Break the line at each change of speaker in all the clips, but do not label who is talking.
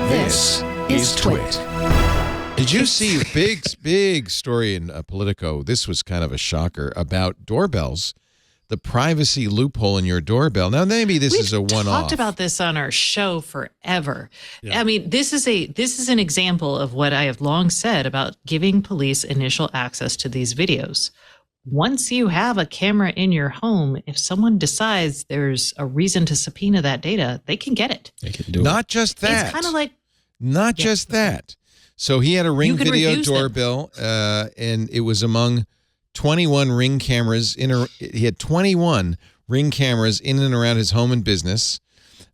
This is TWiT.
Did you see big story in Politico? This was kind of a shocker about doorbells, the privacy loophole in your doorbell. Now, maybe this is a one-off.
We've talked about this on our show forever.
Yeah.
I mean, this is an example of what I have long said about giving police initial access to these videos. Once you have a camera in your home, if someone decides there's a reason to subpoena that data, they can get it.
They can do
Not just that.
It's kind of like
Not just that. So he had a Ring
You can
video
refuse them.
doorbell, and it was among 21 Ring cameras. He had 21 Ring cameras in and around his home and business.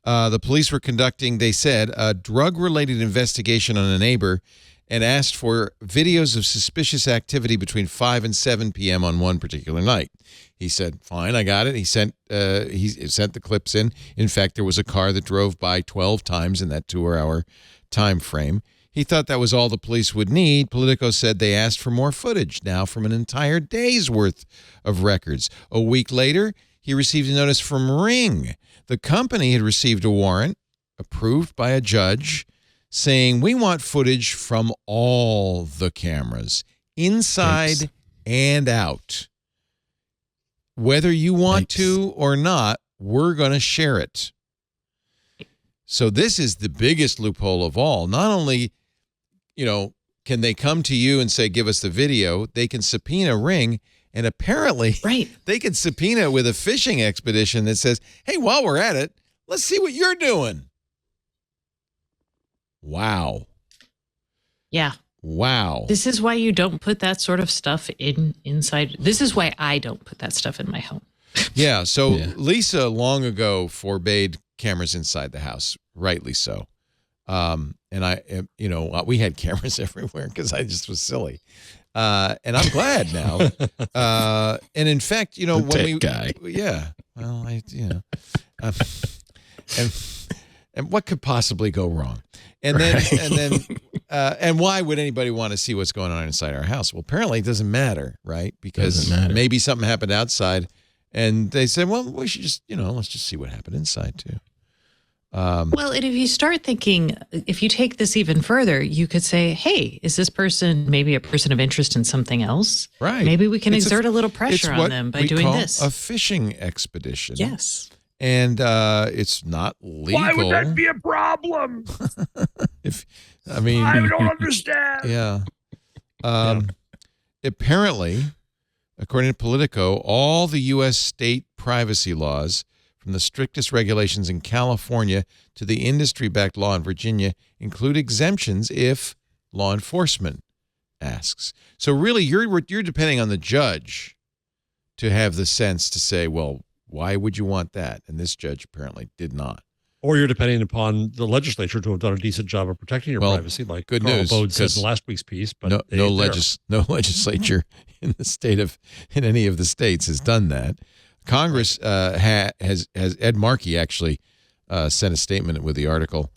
The police were conducting, they said, a drug-related investigation on a neighbor and asked for videos of suspicious activity between 5 and 7 p.m. on one particular night. He said, fine, I got it. He sent the clips in. In fact, there was a car that drove by 12 times in that 2-hour time frame. He thought that was all the police would need. Politico said they asked for more footage now from an entire day's worth of records. A week later, he received a notice from Ring. The company had received a warrant approved by a judge saying, we want footage from all the cameras, inside and out. Whether you want to or not, we're going to share it. So this is the biggest loophole of all. Not only, can they come to you and say, give us the video, they can subpoena Ring, and apparently they can subpoena with a fishing expedition that says, hey, while we're at it, let's see what you're doing. Wow.
Yeah.
Wow.
This is why you don't put that sort of stuff inside. This is why I don't put that stuff in my home.
Yeah. So Lisa long ago forbade cameras inside the house, rightly so. And we had cameras everywhere because I just was silly. And I'm glad now. And in fact, and what could possibly go wrong? And then why would anybody want to see what's going on inside our house? Well, apparently it doesn't matter, right? Because maybe something happened outside, and they said, well, we should just, let's just see what happened inside too.
Well, and if you start thinking, if you take this even further, you could say, hey, is this person maybe a person of interest in something else?
Right.
Maybe we can exert a little pressure on them by doing this.
A fishing expedition.
Yes.
And it's not legal.
Why would that be a problem? I don't understand.
Yeah. Apparently, according to Politico, all the U.S. state privacy laws, from the strictest regulations in California to the industry-backed law in Virginia, include exemptions if law enforcement asks. So really, you're depending on the judge to have the sense to say, well, why would you want that? And this judge apparently did not.
Or you're depending upon the legislature to have done a decent job of protecting your privacy, like
good
Carl
news,
Bode said in last week's piece. But
no legislature in any of the states has done that. Congress has Ed Markey actually sent a statement with the article.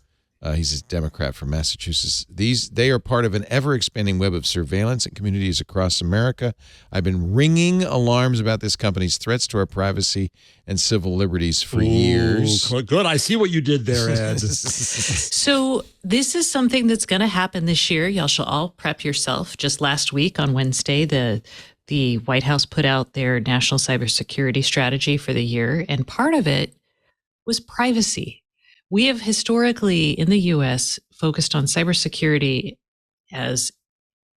He's a Democrat from Massachusetts. They are part of an ever-expanding web of surveillance in communities across America. I've been ringing alarms about this company's threats to our privacy and civil liberties for years.
Good. I see what you did there, Ed.
So this is something that's going to happen this year. Y'all shall all prep yourself. Just last week on Wednesday, the White House put out their national cybersecurity strategy for the year, and part of it was privacy. We have historically in the U.S. focused on cybersecurity as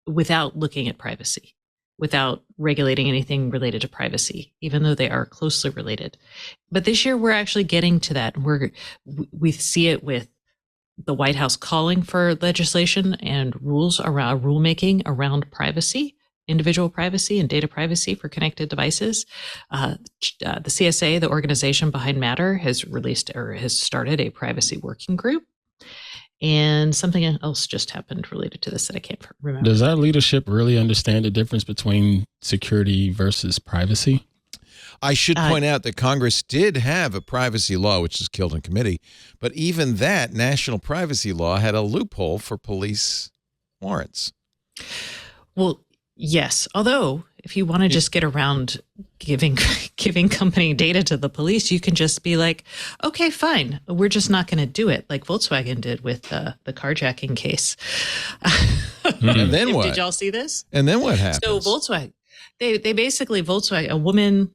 without looking at privacy, without regulating anything related to privacy, even though they are closely related. But this year we're actually getting to that. We see it with the White House calling for legislation and rules around rulemaking around privacy, individual privacy and data privacy for connected devices. The CSA, the organization behind Matter, has started a privacy working group. And something else just happened related to this that I can't remember.
Does our leadership really understand the difference between security versus privacy?
I should point out that Congress did have a privacy law, which was killed in committee. But even that national privacy law had a loophole for police warrants.
Well, yes. Although, if you want to just get around giving company data to the police, you can just be like, okay, fine, we're just not going to do it, like Volkswagen did with the carjacking case.
And then what?
Did y'all see this?
And then what happened?
So Volkswagen, they basically, Volkswagen, a woman,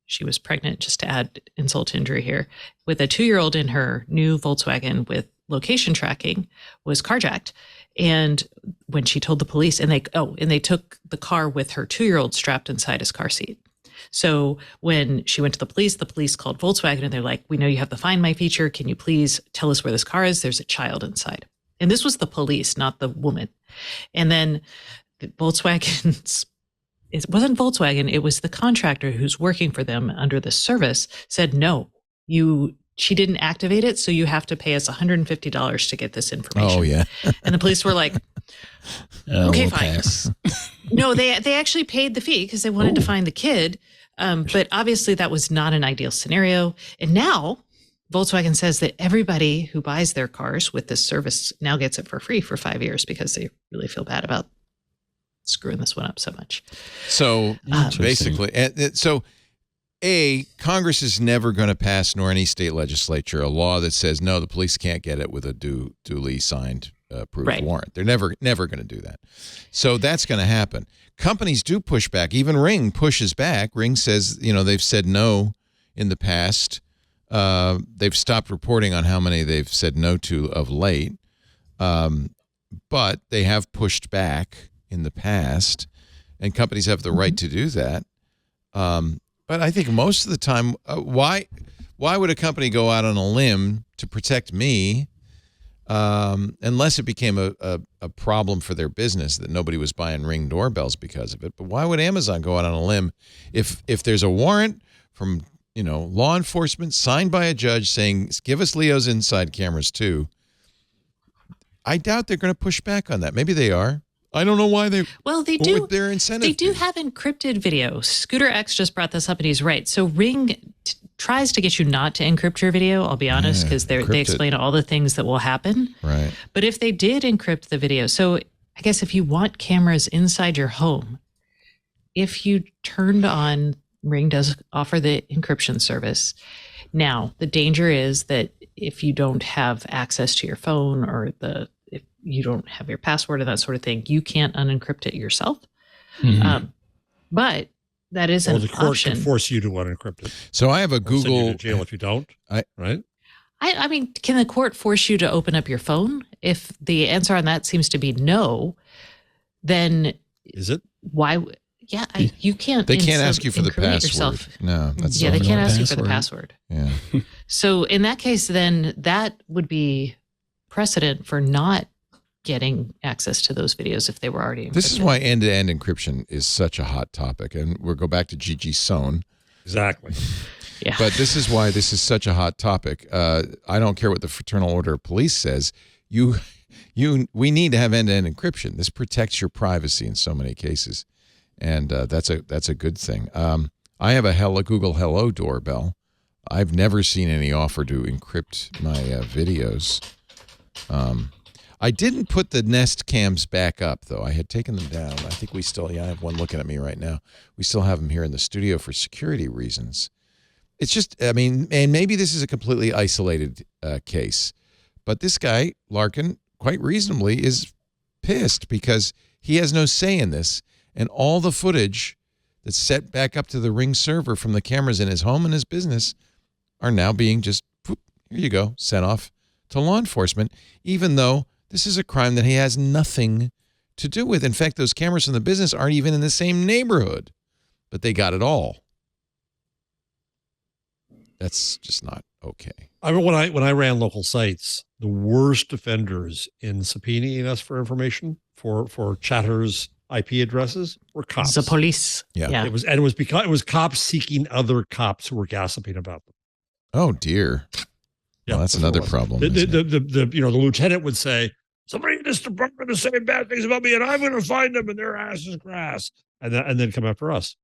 she was pregnant, just to add insult to injury here, with a 2-year-old in her new Volkswagen with location tracking, was carjacked. And when she told the police, and they took the car with her 2-year-old strapped inside his car seat. So when she went to the police called Volkswagen, and they're like, we know you have the Find My feature. Can you please tell us where this car is? There's a child inside. And this was the police, not the woman. And then Volkswagen's, it wasn't Volkswagen, it was the contractor who's working for them under this service, said, no, she didn't activate it, so you have to pay us $150 to get this information.
Oh, yeah.
And the police were like, okay, fine.
Pass.
No, they actually paid the fee because they wanted to find the kid. But obviously that was not an ideal scenario. And now Volkswagen says that everybody who buys their cars with this service now gets it for free for 5 years because they really feel bad about screwing this one up so much.
So basically, Congress is never going to pass, nor any state legislature, a law that says, no, the police can't get it with a duly signed approved warrant. They're never going to do that. So that's going to happen. Companies do push back. Even Ring pushes back. Ring says, they've said no in the past. They've stopped reporting on how many they've said no to of late. But they have pushed back in the past, and companies have the right to do that. But I think most of the time, why would a company go out on a limb to protect me unless it became a problem for their business that nobody was buying Ring doorbells because of it? But why would Amazon go out on a limb if there's a warrant from law enforcement signed by a judge saying, give us Leo's inside cameras too? I doubt they're going to push back on that. Maybe they are. I don't know why they.
Well, they
what
do.
Would their incentive
they do
be?
have encrypted video. Scooter X just brought this up, and he's right. So Ring tries to get you not to encrypt your video. I'll be honest, because they explain all the things that will happen.
Right.
But if they did encrypt the video, so I guess if you want cameras inside your home, if you turned on, Ring does offer the encryption service. Now, the danger is that if you don't have access to your phone, or if you don't have your password and that sort of thing, you can't unencrypt it yourself. Mm-hmm. But that is an option.
The court can force you to unencrypt it.
So I have a
Google. Send you to jail if you don't. Right?
I mean, can the court force you to open up your phone? If the answer on that seems to be no, then
is it?
Why? Yeah, you can't.
They can't ask you for the password.
Yourself.
No, that's
they can't ask you for the password.
Yeah.
So in that case, then that would be precedent for not getting access to those videos if they were already encrypted.
This is why end-to-end encryption is such a hot topic, and we'll go back to Gigi Sohn.
Exactly.
Yeah.
But this is why this is such a hot topic. I don't care what the Fraternal Order of Police says. We need to have end-to-end encryption. This protects your privacy in so many cases, and that's a good thing. I have a Google Hello doorbell. I've never seen any offer to encrypt my videos. I didn't put the Nest cams back up, though. I had taken them down. I think we still, I have one looking at me right now. We still have them here in the studio for security reasons. It's just, and maybe this is a completely isolated case, but this guy, Larkin, quite reasonably is pissed because he has no say in this, and all the footage that's set back up to the Ring server from the cameras in his home and his business are now being just, whoop, here you go, sent off to law enforcement, even though this is a crime that he has nothing to do with. In fact, those cameras from the business aren't even in the same neighborhood, but they got it all. That's just not okay.
I mean, when I ran local sites, the worst offenders in subpoenaing us for information for chatters' IP addresses were cops.
The police.
Yeah.
It was because it was cops seeking other cops who were gossiping about them.
Oh dear.
Yeah,
well, that's another problem.
The lieutenant would say, somebody in this department is saying bad things about me, and I'm going to find them, and their ass is grass, and then come after us.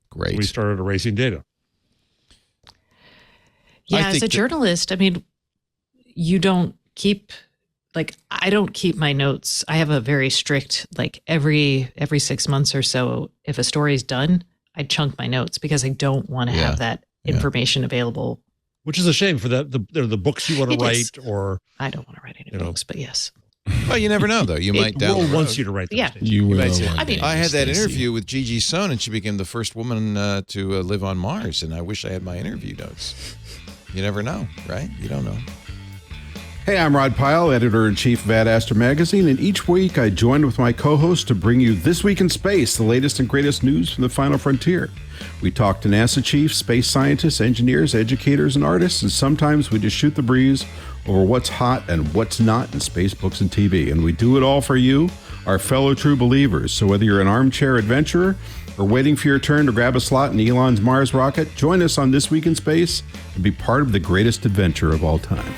Great.
So we started erasing data.
Yeah, as a journalist, I mean, you don't keep like I don't keep my notes. I have a very strict, like every 6 months or so, if a story is done, I chunk my notes because I don't want to have that information available.
Which is a shame for the books you want to write, or
I don't want to write any books, but yes.
Well, you never know, though. You might down the road.
wants you to write them.
Yeah.
You will.
I had that interview with Gigi Sohn, and she became the first woman to live on Mars, and I wish I had my interview notes. You never know, right? You don't know.
Hey, I'm Rod Pyle, editor-in-chief of Ad Astra Magazine, and each week I join with my co-host to bring you This Week in Space, the latest and greatest news from the final frontier. We talk to NASA chiefs, space scientists, engineers, educators, and artists, and sometimes we just shoot the breeze over what's hot and what's not in space, books, and TV. And we do it all for you, our fellow true believers. So whether you're an armchair adventurer or waiting for your turn to grab a slot in Elon's Mars rocket, join us on This Week in Space and be part of the greatest adventure of all time.